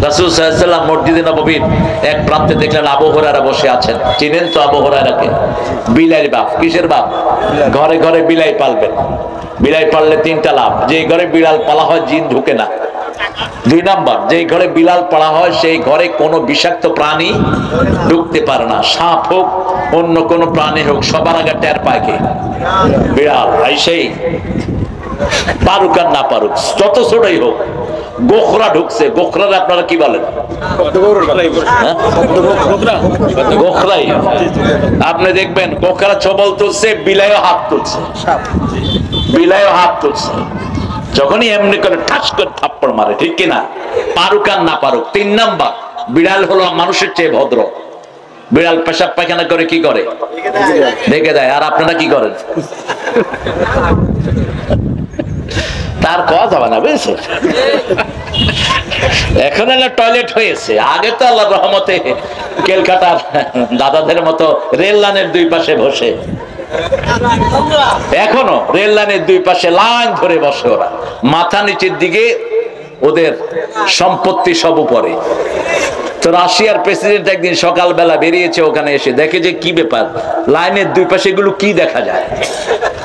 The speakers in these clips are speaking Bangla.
রাসূল সাল্লাল্লাহু আলাইহি ওয়াসাল্লাম মসজিদে নববীর এক প্রান্তে দেখলেন আবু হুরায়রা বসে আছেন। চিনেন তো আবু হুরায়রাকে? বিলাইয়ের বাপ। কিসের বাপ? ঘরে ঘরে বিলাই পালবেন। বিলাই পাললে তিনটা লাভ: যে ঘরে বিড়াল পালা হয় জিন ঢুকে না। 2 নাম্বার, যে ঘরে বিড়াল পালা হয় সেই ঘরে কোনো বিষাক্ত প্রাণী ঢুকতে পারে না। সাপ হোক অন্য কোনো প্রাণী হোক, সবার আগে টের পায় কে? বিড়াল। এই সেই পারুক আর না পারুক, যত ছোটই হোক। গোখরা ঢুকছে, গোখরা আপনারা কি বলেন? গোখরাই। আপনি দেখবেন গোখরা ছবল তুলছে, বিলাইও হাত তুলছে, বিলাইও হাত তুলছে। যখনই এমনি করে ঠাস করে থাপ্পড় মারে, ঠিক কিনা? পারুক আর না পারুক। 3 নাম্বার, বিড়াল হলো মানুষের চেয়ে ভদ্র। বিড়াল পেশাব পায়খানা করে কি করে? ঢেকে দেয়। আর আপনারা কি করেন? তার কথা যাবে না, বুঝছেন? এখন টয়লেট হয়েছে, আগে তো আল্লাহর রহমতে কেলকাতার দাদাদের মতো রেল লাইনের 2 পাশে বসে, এখনো রেল লাইনের 2 পাশে লাইন ধরে বসে ওরা। মাথা নিচের দিকে, ওদের সম্পত্তি সব উপরে। তো রাশিয়ার প্রেসিডেন্ট একদিন সকালবেলা বেরিয়েছে, ওখানে এসে দেখে যে কি ব্যাপার, লাইনের 2 পাশে এগুলো কি দেখা যায়।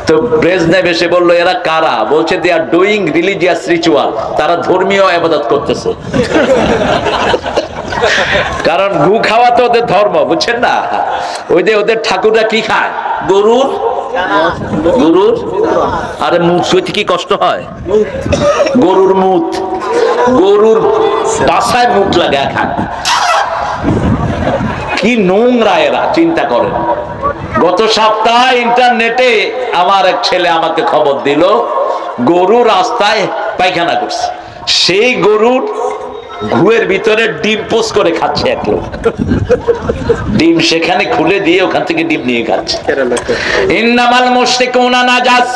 তো ব্রেজনেভ এসে বললো, এরা কারা? বলছে দে আর ডুইং রিলিজিয়াস রিচুয়াল, তারা ধর্মীয় ইবাদত করতেছে। কারণ গু খাওয়া তো ওদের ধর্ম, বুঝছেন না? ওই যে ওদের ঠাকুররা কি খায়? গরুর গরুর আরে মুখ সইতে কি কষ্ট হয়? গরুর মুখ, গরুর বাসায় মুখ লাগা খায়। কি নোংরা এরা, চিন্তা করেন। গত সপ্তাহে ইন্টারনেটে আমার এক ছেলে আমাকে খবর দিল, গরু রাস্তায় পায়খানা করছে। সেই গরুর ঘুয়ের ভিতরে ডিম পোষ করে খাচ্ছে এক লোক। ডিম সেখানে খুলে দিয়ে ওখান থেকে ডিম নিয়ে খাচ্ছে। ইন্নামাল মুশরিকুনা নাজাস।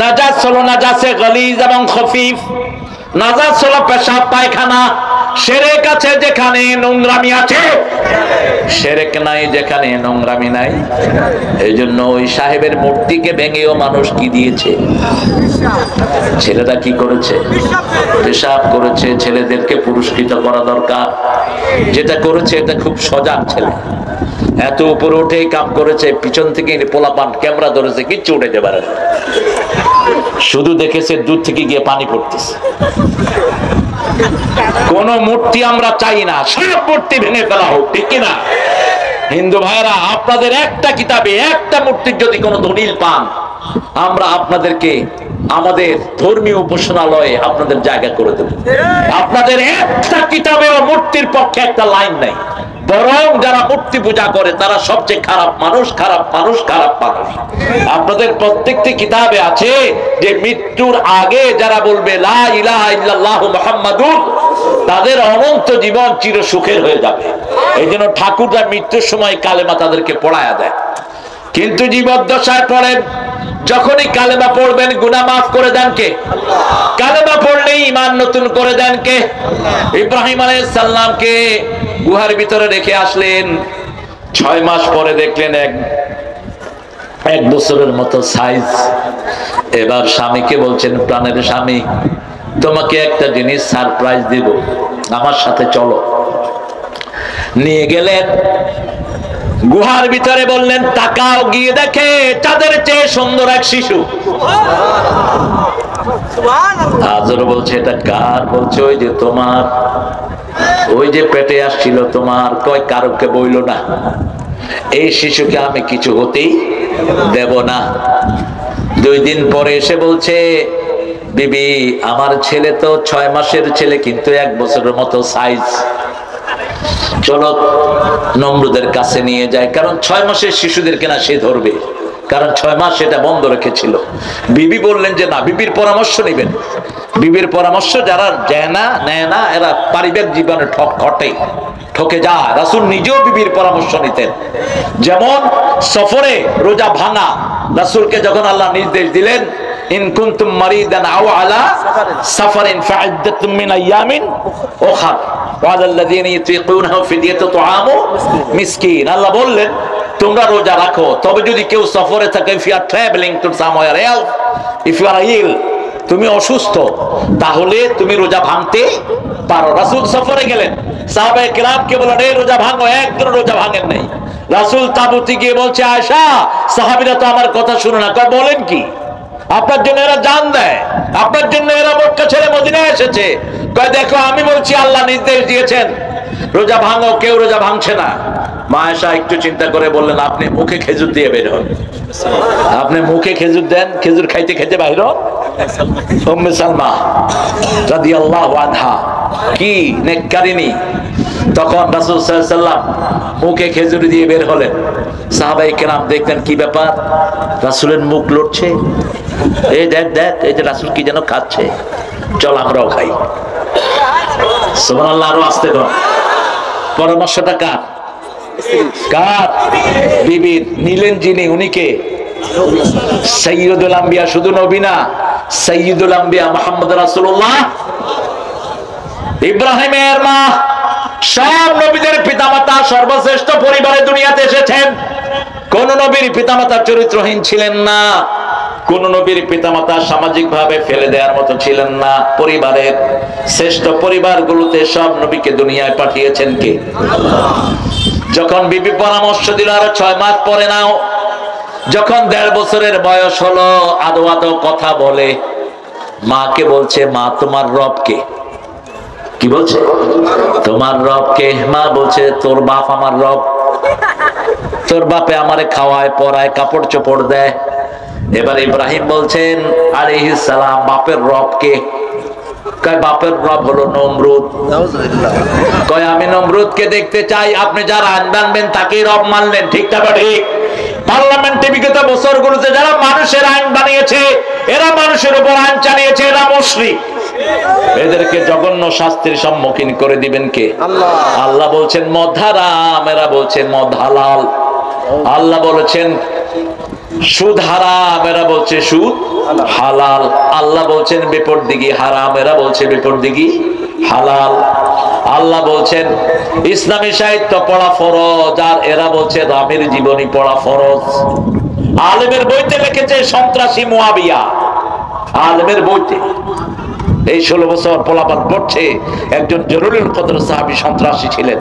নাজাস হলো নাজাসে গলিজ এবং খফিফ। নাজাস হলো পেশাব পায়খানা। শিরক আছে যেখানে নোংরামি আছে, শিরক নাই যেখানে নোংরামি নাই। এই জন্য ওই সাহেবের মূর্তিকে ভেঙেও মানুষ কি দিয়েছে? ছেলেরা কি করেছে? পেশাব করেছে। ছেলেদেরকে পুরস্কৃত করা দরকার। যেটা করেছে এটা খুব সজাগ ছেলে, এত উপরে উঠে কাম করেছে। পিছন থেকে পোলাপান ক্যামেরা ধরেছে, কিচ্ছু উঠে পারে না, শুধু দেখেছে দূর থেকে গিয়ে পানি পড়তেছে। কোন মূর্তি আমরা চাই না, সব মূর্তি ভেঙে ফেলা হোক, ঠিক কিনা? হিন্দু ভাইরা, আপনাদের একটা কিতাবে একটা মূর্তির যদি কোনো দলিল পান, আমরা আপনাদেরকে আমাদের ধর্মীয় উপাসনালয়ে আপনাদের জায়গা করে দেব। আপনাদের একটা কিতাবেও মূর্তির পক্ষে একটা লাইন নাই। বরং যারা মূর্তি পূজা করে তারা সবচেয়ে খারাপ মানুষ, খারাপ মানুষ, খারাপ মানুষ। আপনাদের প্রত্যেকটি কিতাবে আছে যে মৃত্যুর আগে যারা বলবে লা ইলাহা ইল্লাল্লাহু মুহাম্মাদুর, তাদের অনন্ত জীবন চির সুখের হয়ে যাবে। এই জন্য ঠাকুররা মৃত্যুর সময় কালেমা তাদেরকে পড়ায়া দেয়। কিন্তু জীবদ্দশায় পড়েন, যখনই কালেমা পড়বেন গুনাহ মাফ করে দেন কে? কালেমা পড়লেই ঈমান নতুন করে দেন কে? ইব্রাহিম আলাইহিস সালামকে গুহার ভিতরে রেখে আসলেন, 6 মাস পরে দেখলেন এক বছরের মতো সাইজ। এবার স্বামীকে বলছেন, প্রাণের স্বামী, তোমাকে একটা জিনিস সারপ্রাইজ দেব, আমার সাথে চলো। নিয়ে গেলেন গুহার ভিতরে, বললেন তাকাও, গিয়ে দেখে চাঁদের চেয়ে সুন্দর এক শিশু। হাজর বলছে, এটা কার? বলছে ওই যে তোমার, ওই যে পেটে আসছিল তোমার। কয় কারোকে বইল না, এই শিশুকে আমি কিছু হতেই দেব না। 2 দিন পরে এসে বলছে, বিবি আমার ছেলে তো 6 মাসের ছেলে, কিন্তু 1 বছরের মতো সাইজ। চলো নমরুদের কাছে নিয়ে যায়, কারণ 6 মাসের শিশুদের কেনা সে ধরবে, কারণ 6 মাস সেটা বন্ধ রেখেছিল। বিবি বললেন যে না, বিবির পরামর্শ নেবেন। বিবির পরামর্শ যারা যায় না, নেয় না, এরা পারিবারিক জীবনে ঠকে যায়। রাসূল নিজেও বিবির পরামর্শ নিতেন। যেমন সফরে রোজা ভাঙা, রাসূলকে যখন আল্লাহ নির্দেশ দিলেন, ইন কুনতুম মারিদান আও আলা সাফারিন ফাইদ্দাতুম মিন আইয়ামিন উখর ওয়া আলাল্লাযিনা ইউতিকুনাহু ফিদিয়াতু তুআমু মিসকিন। আল্লাহ বললেন তোমরা রোজা রাখো, তবে যদি কেউ সফরে থাকে, if you are traveling to somewhere else, if you are ill, তুমি অসুস্থ, তাহলে তুমি রোজা ভাঙতে পারো। রাসূল সফরে গেলেন, সাহাবায়ে কেরামকে বললেন এই রোজা ভাঙো, একজন রোজা ভাঙেন নাই। রাসূল তাবুতে গিয়ে বলছে আয়েশা, সাহাবীরা তো আমার কথা শুনে না। কয় বলেন কি? আপনার জন্য এরা জান দেয়, আপনার জন্য এরা মক্কা ছেড়ে মদিনায় এসেছে। কয় দেখো আমি বলছি আল্লাহ নির্দেশ দিয়েছেন রোজা ভাঙো, কেউ রোজা ভাঙছে না। মা আয়েশা একটু চিন্তা করে বললেন আপনি মুখে খেজুর দিয়ে বের হন, আপনি মুখে খেজুর দেন, খেজুর খাইতে খেতে বাইর হন। উম্মে সালমা রাদিয়াল্লাহু আনহা কি নেককারিনী, তখন রাসূল সাল্লাল্লাহু আলাইহি ওয়াসাল্লাম মুখে খেজুর দিয়ে বের হলেন। সাহাবায়ে কেরাম দেখতেন কি ব্যাপার, রাসূলের মুখ লড়ছে, এই দেখ দেখ এই যে রাসূল কি যেন খাচ্ছে, চল আমরাও খাই। সুবহানাল্লাহ, আরো আস্তে কর। পরামর্শটা কার? কার? বিবির। নিলেন যিনি, উনি কে? সাইয়্যিদুল আম্বিয়া, শুধু নবী না, সাইয়্যিদুল আম্বিয়া মুহাম্মদ রাসূলুল্লাহ। ইব্রাহিমের মা, সব নবীদের পিতামাতা, সর্বশ্রেষ্ঠ পরিবারে দুনিয়াতে এসেছেন। কোন নবীর পিতামাতা চরিত্রহীন ছিলেন না, কোন নবীর পিতামাতা সামাজিক ভাবে ফেলে দেওয়ার মতো ছিলেন না। পরিবারের শ্রেষ্ঠ পরিবারগুলোতে সব নবীকে দুনিয়ায় পাঠিয়েছেন কে? যখন বিবি পরামর্শ দিল আরো 6 মাস পরে নাও, যখন 1.5 বছরের বয়স হলো, আদো আদো কথা বলে, মাকে বলছে মা তোমার রব কে? কি বলছে? তোমার রব কে? মা বলছে তোর বাপ আমার রব, তোর বাপে আমারে খাওয়ায় পরায় কাপড় চোপড় দেয়। এবার ইব্রাহিম বলছেন আলাইহিস সালাম বাপের রব কে? কয় বাপের রব হলো নমরুদ। কয় আমি নমরুদকে দেখতে চাই, আপনি যারা আইন বানবেন তাকেই রব মানলেন, ঠিক না ঠিক? পার্লামেন্টে বিগত বছরগুলোতে যারা মানুষের আইন বানিয়েছে, এরা মানুষের উপর আইন চালিয়েছে, এরা মুশরিক। এদেরকে জঘন্য শাস্তির সম্মুখীন করে দিবেন কে? আল্লাহ। আল্লাহ বলছেন মদ হারাম, এরা বলছেন মদ হালাল। আল্লাহ বলেছেন সুদ হারাম, এরা বলছে সুদ হালাল। আল্লাহ বলছেন বিপরদিগি হারাম, এরা বলছে বিপরদিগি হালাল। আল্লাহ বলছেন ইসলামী সাহিত্য পড়া ফরজ, আর এরা বলছে রামের জীবনী পড়া ফরজ। আলেমের বইতে লিখেছে সন্ত্রাসী মুয়াবিয়া, আলেমের বইতে। এই 16 বছর পোলাপান পড়ছে একজন জরুরুল কদর সাহাবী সন্ত্রাসী ছিলেন।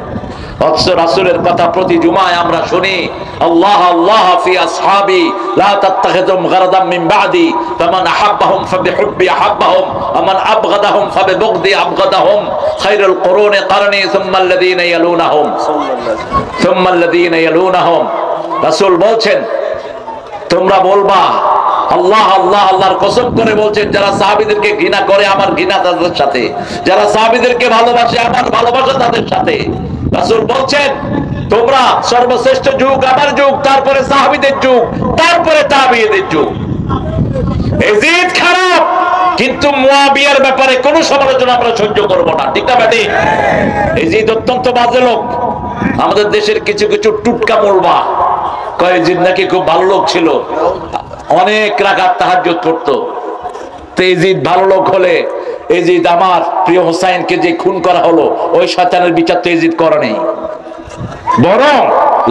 অথচ রাসূলের কথা প্রতি জুমায় আমরা শুনি আল্লাহ আল্লাহ ফি আসহাবি লা তাত্তাখিযুম গারাদাম মিন বাদি ফামান আহাব্বাহুম ফাবিহুব্বি আহাব্বাহুম ওয়া মান আবগাদাহুম ফাবিবুগদি আবগাদাহুম খায়রুল কুরুনি কারনি সুম্মা আল্লাযীনা ইয়ালুনাহুম। রাসূল বলছেন তোমরা বলবা আল্লাহ আল্লাহ, আল্লাহর কসম করে বলছেন যারা সাহাবীদেরকে ঘৃণা করে আমার ঘৃণা তাদের সাথে, যারা সাহাবীদেরকে ভালোবাসে আমার ভালোবাসা তাদের সাথে। রাসূল বলছেন তোমরা সর্বশ্রেষ্ঠ যুগ আমার যুগ, তারপরে সাহাবীদের যুগ, তারপরে তাবেঈদের যুগ। ইয়াজিদ খারাপ, কিন্তু মুয়াবিয়ার ব্যাপারে কোনো সমালোচনা আমরা সহ্য করব না, ঠিক না বেটি? ইয়াজিদ অত্যন্ত বাজে লোক। আমাদের দেশের কিছু কিছু টুটকা মোলবা কয় ইয়াজিদ নাকি খুব ভালো লোক ছিল, অনেক রাকাত তাহাজ্জুদ পড়তো। তো ইয়াজিদ ভালো লোক হলে ইয়াজিদ আমার প্রিয় হোসাইনকে যে খুন করা হলো, ওই শয়তানের বিচার তো ইয়াজিদ করে নাই, বরং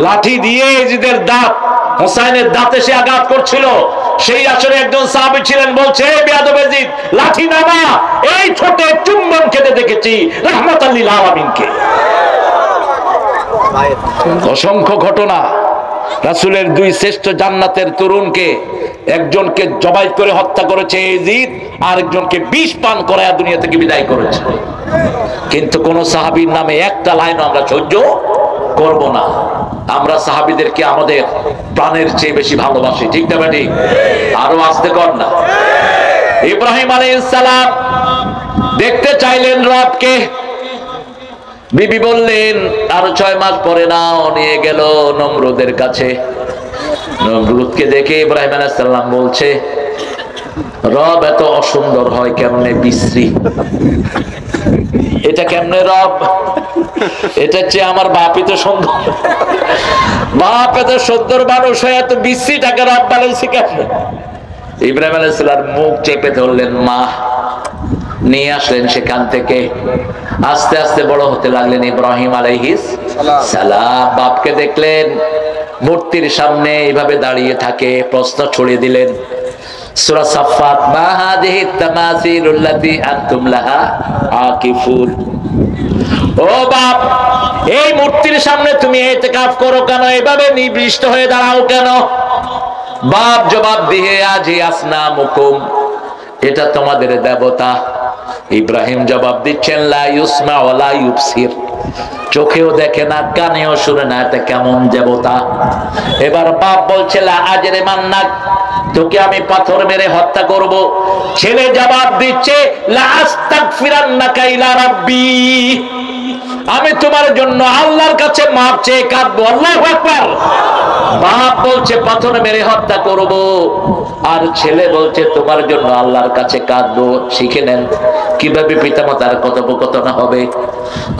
লাঠি দিয়ে ইয়াজিদের দাঁত, হোসাইনের দাঁতে সে আঘাত করছিল। সেই আসরে একজন সাহাবী ছিলেন, বলছে এই বেয়াদব ইয়াজিদ লাঠি নামা, এই ঠোঁটে চুম্বন খেতে দেখেছি রাহমাতাল লিল আলামিনকে। অসংখ্য ঘটনা। রাসূলের 2 শ্রেষ্ঠ জান্নাতের তরুণকে একজনকে জবাই করে হত্যা করেছে ইয়াজিদ, আরেকজনকে বিষ পান করায় দুনিয়া থেকে বিদায় করেছে। কিন্তু কোন সাহাবীর নামে একটা লাইনও আমরা সহ্য করব না। আমরা সাহাবীদেরকে আমাদের প্রাণের চেয়ে বেশি ভালোবাসি, ঠিক না বেটি? আরো আস্তে কর না। ইব্রাহিম আলাইহিস সালাম দেখতে চাইলেন রবকে। বিবি বললেন আরো 6 মাস পরে নাও, নিয়ে গেল নমরুদের কাছে। নমরুদকে দেখে ইব্রাহিম আলাইহিস সালাম বলছে রব এত অসুন্দর হয় কেমনে, বিশ্রী, এটা কেমনে রব? এটা চেয়ে আমার বাপই তো সুন্দর, বাপ এত সুন্দর মানুষ হয়ে এত বিশ্রীটাকে রব বানাইছে কেমনে? ইব্রাহিম আলাইহিস সালাম মুখ চেপে ধরলেন, মা নিয়ে আসলেন সেখান থেকে। আস্তে আস্তে বড় হতে লাগলেন ইব্রাহিম আলাইহিস সালাম। বাপকে দেখলেন মূর্তির সামনে এইভাবে দাঁড়িয়ে থাকে, প্রশ্ন ছড়িয়ে দিলেন সূরা সাফফাত, মা হাযিহি তামাসিলুল্লাতী আনতুম লাহা আকিফুন। ও বাপ, এই মূর্তির সামনে তুমি ইতিকাফ করো কেন? এভাবে নিবৃষ্ট হয়ে দাঁড়াও কেন? বাপ জবাব দিয়ে, আজি আসনামুকুম, এটা তোমাদের দেবতা। ইব্রাহিম জবাব দিচ্ছেন, লা ইউসমা ওয়া লা ইউবসির, চোখেও দেখে না, কানেও শুনে না, এটা কেমন দেবতা? এবার বাপ বলছে, লা আজরে মান্নাক, তোকে আমি পাথর মেরে হত্যা করব। ছেলে জবাব দিচ্ছে, লা আস্তাগফিরান্নাকা ইলা রাব্বি, আমি তোমার জন্য আল্লাহর কাছে মাপ চেয়ে কাঁদবো। আল্লাহু আকবার। বাপ বলছে পাথর মেরে হত্যা করব, আর ছেলে বলছে তোমার জন্য আল্লাহর কাছে কাঁদবো। শিখে নেন কিভাবে পিতামাতার কথোপকথন হবে।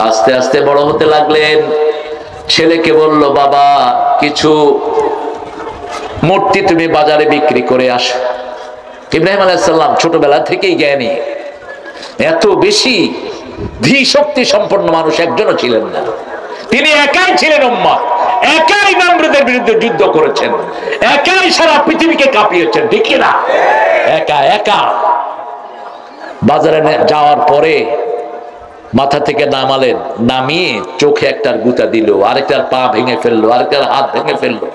আস্তে আস্তে বড় হতে লাগলেন। ছেলেকে বলল, বাবা কিছু মূর্তি তুমি বাজারে বিক্রি করে আসো। ইব্রাহিম আলাইহিস সালাম ছোটবেলা থেকেই জ্ঞানী, এত বেশি ধী শক্তি সম্পন্ন মানুষ একজনও ছিলেন না। তিনি একাই ছিলেন উম্মত, একাই নমরুদের বিরুদ্ধে যুদ্ধ করেছেন, একাই সারা পৃথিবীকে কাঁপিয়েছেন, ঠিক না? একা একা বাজারে যাওয়ার পরে মাথা থেকে নামালেন, নামিয়ে চোখে একটার গুতা দিল, আরেকটার পা ভেঙে ফেললো, আরেকটার হাত ভেঙে ফেললো,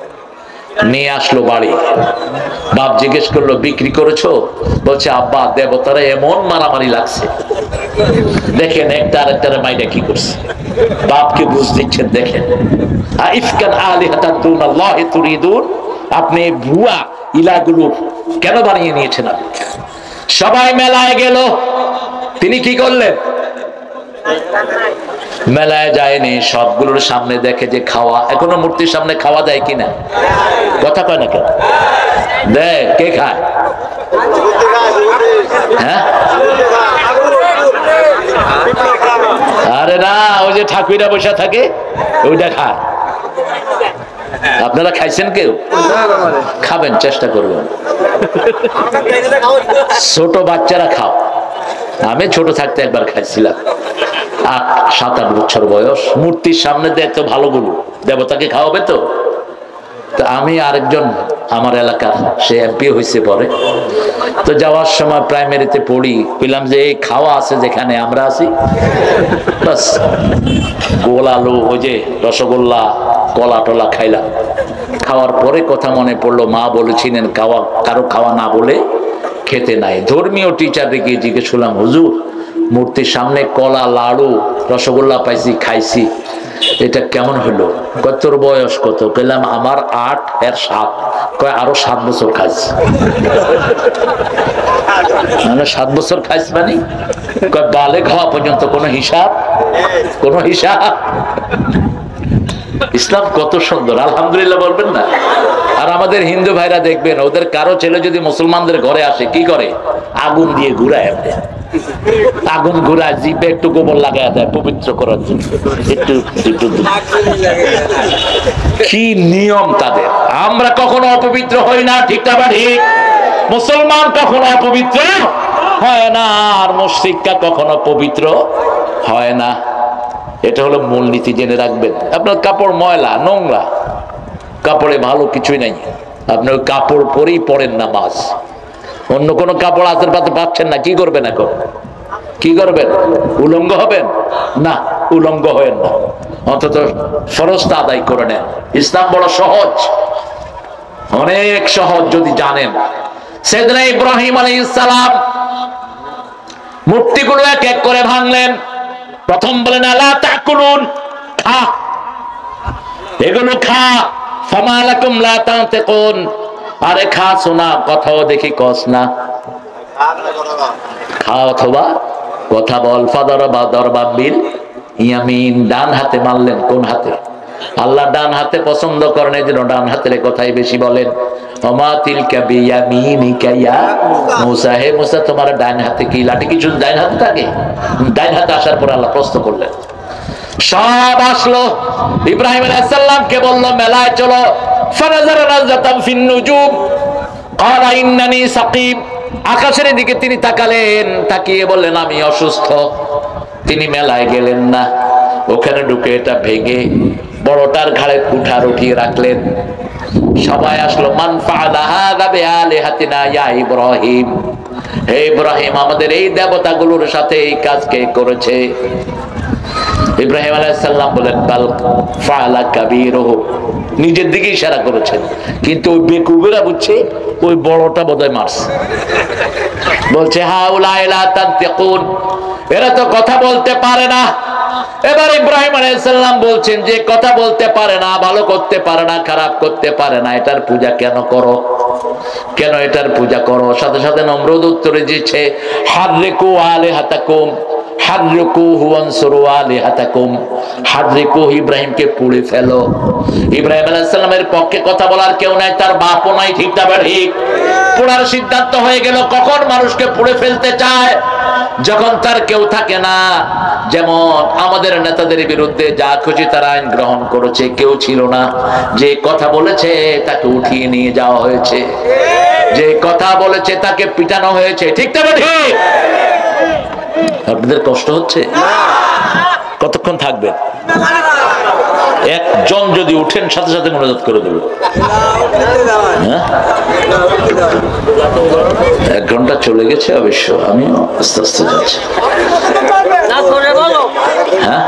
নিয়ে আসলো বাড়ি। বাপ জিজ্ঞেস করলো, বিক্রি করেছো? বলছে, আব্বা দেবতারা এমন মারামারি লাগছে, দেখেন একটা আরেকটার মাইটা কি করছে। বাপকে বুঝ দিচ্ছেন, দেখেন আইফকান আলিহাতান দুনাল্লাহি তুরিদুন, আপনি ভুয়া ইলাগুলো কেন বানিয়ে নিয়েছেন? সবাই মেলায় গেল, তিনি কি করলেন? মেলায় যায়নি, সবগুলোর সামনে দেখে যে খাওয়া। এখনো মূর্তির সামনে খাওয়া দেয় কিনা? কথা কয় না কেন? দেয়। কে খায়? হ্যাঁ, আরে না, ওই যে ঠাকুরা বসে থাকে ওইটা খায়। আপনারা খাইছেন? কেউ খাবেন, চেষ্টা করবেন। ছোট বাচ্চারা খাও। আমি ছোট থাকতে একবার খাইছিলাম, 7-8 বছর বয়স। মূর্তির সামনে দেয় তো ভালোগুলো, দেবতাকে খাওয়াবে তো। আমি আরেকজন আমার এলাকার, সে এমপি হয়েছে পরে, তো যাওয়ার সময় প্রাইমারিতে পড়ি, বললাম যে এই খাওয়া আছে যেখানে আমরা আছি, বাস গোল আলু, ওই যে রসগোল্লা, কলা টলা খাইলাম। খাওয়ার পরে কথা মনে পড়লো, মা বলেছিলেন কারো খাওয়া না বলে খেতে নাই। ধর্মীয় টিচারকে গিয়ে জিজ্ঞেস করলাম, হুজুর মূর্তির সামনে কলা, লাড়ু, রসগোল্লা পাইছি, খাইছি, এটা কেমন হলো? কয় তোর বয়স কত? বললাম আমার 8, এর 7। কয় আরো 7 বছর খাইছি। 7 বছর খাইছি মানে? কয় বালেগ হওয়া পর্যন্ত কোনো হিসাব? কোনো হিসাব? ইসলাম কত সুন্দর, আলহামদুলিল্লাহ বলবেন না? আর আমাদের হিন্দু ভাইরা দেখবেন, ওদের কারো ছেলে যদি মুসলমানদের ঘরে আসে, কি করে? আগুন দিয়ে ঘুরায়, আগুন ঘুরায়, জিভে একটু গোবর লাগায় দেয় পবিত্র করার জন্য। একটু কি নিয়ম তাদের! আমরা কখনো অপবিত্র হই না, ঠিক না ঠিক? মুসলমান কখনো অপবিত্র হয় না, আর মুশরিকরা কখনো পবিত্র হয় না। এটা হলো মূলনীতি, জেনে রাখবেন। আপনার কাপড় ময়লা, নোংরা, কাপড়ে ভালো কিছুই নাই, আপনি ওই কাপড় পরেই পড়েন নামাজ। অন্য কোন কাপড় হাতের পাতে পাচ্ছেন না, কি করবেন এখন? কি করবেন? উলঙ্গ হবেন? না, উলঙ্গ হবেন না, অন্তত ফরজটা আদায় করে নেন। ইসলাম বড় সহজ, অনেক সহজ যদি জানেন। সাইয়েদনা ইব্রাহিম আলাইহিস সালাম মূর্তিগুলো এক এক করে ভাঙলেন। প্রথম বলেন, আলা তাকুলুন, খা, এগুলো খা। ফামা লাকুম লা তানতিকুন, আরে খা, শোনা, কথাও দেখি কস না, খা অথবা কথা বল। ফাদারবা দরবা বিল ইয়ামিন, ডান হাতে মারলেন। কোন হাতে? আল্লাহ ডান হাতে পছন্দ করেন, এই জন্য ডান হাতের কথাই বেশি বলেন। ওমা তিলকা বিয়ামিনিকা ইয়া মূসা, হে মূসা তোমার ডান হাতে কি? লাঠি কিছু ডান হাতে থাকে? ডান হাতে আসার পর আল্লাহ প্রশ্ন করলেন, সব আসলো। ইব্রাহিম আলাইহিস সালামকে বলল, মেলায় চলো। ফানাজারা নাজরাতান ফিন নুজুম ক্বালা ইন্নানি সাকিম, আকাশের দিকে তিনি তাকালেন, তাকিয়ে বললেন আমি অসুস্থ। তিনি মেলায় গেলেন না। ওখানে ঢুকে এটা ভেঙে বড়টার ঘাড়ে কুঠার উঠিয়ে রাখলেন। সবাই আসলো, মান ফাআলা হাযা বিআলিহাতিনা ইয়া ইব্রাহিম, হে ইব্রাহিম আমাদের এই দেবতাগুলোর সাথে এই কাজ কে করেছে? ইব্রাহিম আলাইহিস সালাম বলেন, বাল ফাআলা কাবীরুহু, নিজের দিকে ইশারা করেছেন, কিন্তু ওই বেকুবেরা বুঝছে ওই বড়টা বোধহয় মারছে। বলছে হাউলা লা তানতিকুন, এরা তো কথা বলতে পারে না। এবার ইব্রাহিম আলাইহিস সালাম বলছেন যে কথা বলতে পারে না, ভালো করতে পারে না, খারাপ করতে পারে না, এটার পূজা কেন করো? কেন এটার পূজা করো? সাথে সাথে নমরুদ উত্তরে দিচ্ছে, হাররিকু আলিহাতাকুম হাররিকুহু ওয়ানসুরু আলিহাতাকুম, হাররিকু, ইব্রাহিমকে পুড়ে ফেলো। ইব্রাহিম আলাইহিস সালামের পক্ষে কথা বলার কেউ নাই, তার বাপও নাই, ঠিক না ঠিক? পোড়ার সিদ্ধান্ত হয়ে গেল। কখন মানুষকে পুড়ে ফেলতে চায়? যখন তার কেউ থাকে না। যেমন আমাদের নেতাদের বিরুদ্ধে যা খুশি তারা আইন গ্রহণ করেছে, কেউ ছিল না। যে কথা বলেছে তাকে উঠিয়ে নিয়ে যাওয়া হয়েছে, যে কথা বলেছে তাকে পিটানো হয়েছে, ঠিক না ঠিক? আপনাদের কষ্ট হচ্ছে? কতক্ষণ থাকবেন? একজন যদি উঠেন সাথে সাথে মোনাজাত করে দেবে। 1 ঘন্টা চলে গেছে অবশ্য, আমি আস্তে আস্তে যাচ্ছি। হ্যাঁ,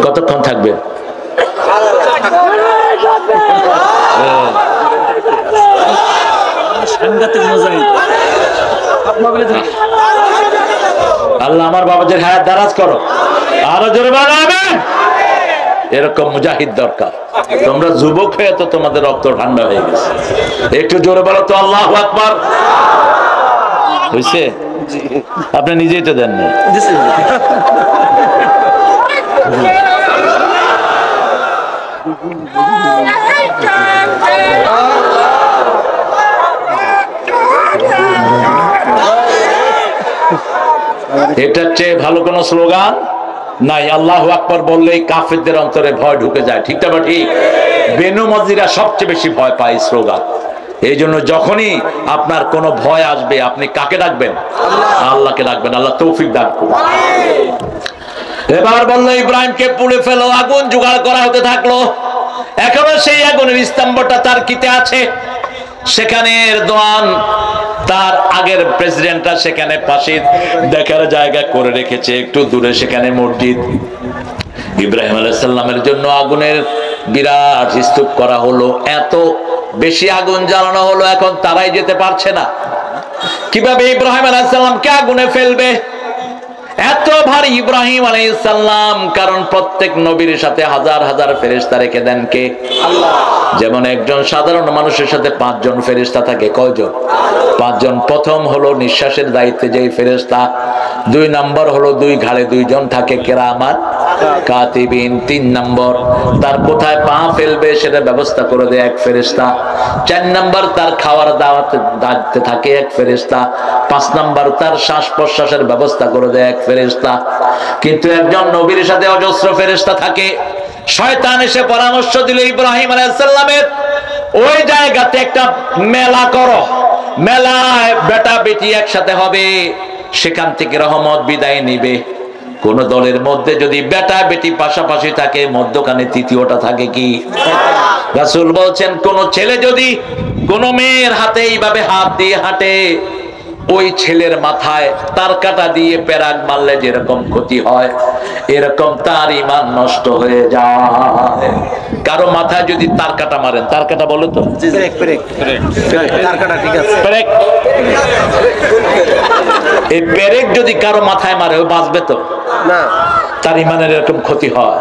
কতক্ষণ থাকবেন? আল্লাহ আমার বাবাদের হায়াত দারাজ করো, আরো জোরে বানাবেন। এরকম মুজাহিদ দরকার। তোমরা যুবক হয়ে তো তোমাদের রক্ত ঠান্ডা হয়ে গেছে, একটু জোরে বলো তো আল্লাহু আকবার। হইছে? আপনি নিজেই তো দেন না। এটার চেয়ে ভালো কোন স্লোগান নাই। আল্লাহু আকবার বললেই কাফেরদের অন্তরে ভয় ঢুকে যায়, ঠিক না ঠিক? বেনমাজিরা সবচেয়ে বেশি ভয় পায় স্লোগান। এই জন্য যখনই আপনার কোনো ভয় আসবে আপনি কাকে ডাকবেন? আল্লাহকে ডাকবেন। আল্লাহ তৌফিক দান করুন। এবার বললো ইব্রাহিমকে পুড়ে ফেলো। আগুন জোগাড় করা হতে থাকলো। এখনো সেই আগুনের স্তম্ভটা তার কিতে আছে, সেখানে এরদোয়ান তার আগের প্রেসিডেন্টরা সেখানে পাশে দেখার জায়গা করে রেখেছে, একটু দূরে সেখানে মসজিদ। ইব্রাহিম আলাইহিস সালামের জন্য আগুনের বিরাট স্তূপ করা হলো। এত বেশি আগুন জ্বালানো হলো, এখন তারাই যেতে পারছে না। কিভাবে ইব্রাহিম আলাইহিস সালামকে আগুনে ফেলবে? এত ভারী ইব্রাহিম আলাইহিস সালাম, কারণ প্রত্যেক নবীর সাথে হাজার হাজার ফেরেশতা রেখে দেন কে? আল্লাহ। যেমন একজন সাধারণ মানুষের সাথে 5 জন ফেরেশতা থাকে। কয়জন? 5 জন। প্রথম হলো নিঃশ্বাসের দায়িত্বে যেই ফেরেশতা, 2 নম্বর হলো 2 ঘাড়ে 2 জন থাকে কেরামান কাতিবিন, 3 নম্বর তার কোথায় পা ফেলবে সেটা ব্যবস্থা করে দেয় এক ফেরেশতা, 4 নম্বর তার খাওয়ার দাওয়াতে থাকে এক ফেরেশতা, 5 নম্বর তার শ্বাস প্রশ্বাসের ব্যবস্থা করে দেয় এক ফেরেশতা। কিন্তু একজন নবীর সাথে অজস্র ফেরেশতা থাকে। শয়তান এসে পরামর্শ দিল ইব্রাহিম আলাইহিস সালামের, ওই জায়গাতে একটা মেলা করো, মেলায় বেটা বেটি একসাথে হবে, সেখান থেকে রহমত বিদায় নিবে। কোন দলের মধ্যে যদি বেটা বেটি পাশাপাশি থাকে, মধ্যখানে তৃতীয়টা থাকে কি? রাসূল বলছেন, কোন ছেলে যদি কোন মেয়ের হাতে এইভাবে হাত দিয়ে হাঁটে, ওই ছেলের মাথায় তার কাটা দিয়ে পেরাক মারলে যেরকম ক্ষতি হয়, এরকম তার ঈমান নষ্ট হয়ে যায়। কারো মাথায় যদি তার কাটা মারেন, তার কাটা বলে তো পেরেক, এই পেরেক যদি কারো মাথায় মারে ও বাঁচবে তো না, তার ঈমানের এরকম ক্ষতি হয়।